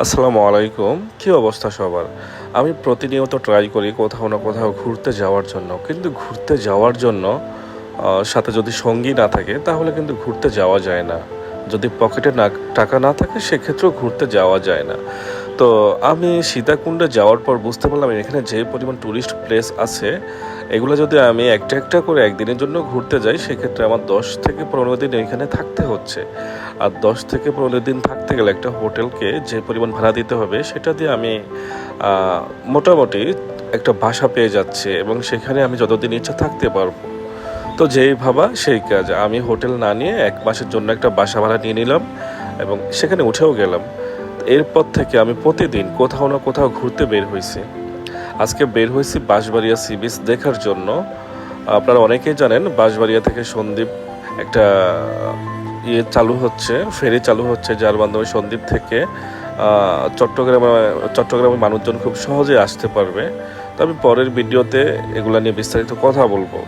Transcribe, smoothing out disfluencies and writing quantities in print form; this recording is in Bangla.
আসসালামু আলাইকুম। কী অবস্থা সবার? আমি প্রতিনিয়ত ট্রাই করি কোথাও না কোথাও ঘুরতে যাওয়ার জন্য। কিন্তু ঘুরতে যাওয়ার জন্য সাথে যদি সঙ্গী না থাকে তাহলে কিন্তু ঘুরতে যাওয়া যায় না। যদি পকেটে টাকা না থাকে সেক্ষেত্রেও ঘুরতে যাওয়া যায় না। তো আমি সীতাকুণ্ডে যাওয়ার পর বুঝতে পারলাম এখানে যে পরিমাণ টুরিস্ট প্লেস আছে, এগুলো যদি আমি একটা একটা করে একদিনের জন্য ঘুরতে যাই সেক্ষেত্রে আমার 10 থেকে 15 দিন এখানে থাকতে হচ্ছে। আর 10 থেকে 15 দিন থাকতে গেলে একটা হোটেলকে যে পরিমাণ ভাড়া দিতে হবে সেটা দিয়ে আমি মোটামুটি একটা বাসা পেয়ে যাচ্ছি এবং সেখানে আমি যতদিন ইচ্ছা থাকতে পারবো। তো যেই ভাবা সেই কাজ, আমি হোটেল না নিয়ে 1 মাসের জন্য একটা বাসা ভাড়া নিয়ে নিলাম এবং সেখানে উঠেও গেলাম। এরপর থেকে আমি প্রতিদিন কোথাও না কোথাও ঘুরতে বের হয়েছি। আজকে বের হয়েছি বাঁশবাড়িয়া সি বিচ দেখার জন্য। আপনারা অনেকেই জানেন বাঁশবাড়িয়া থেকে সন্দ্বীপ একটা চালু হচ্ছে, ফেরি চালু হচ্ছে, যার মাধ্যমে সন্দ্বীপ থেকে চট্টগ্রামে মানুষজন খুব সহজে আসতে পারবে। তো আমি পরের ভিডিওতে এগুলা নিয়ে বিস্তারিত কথা বলবো।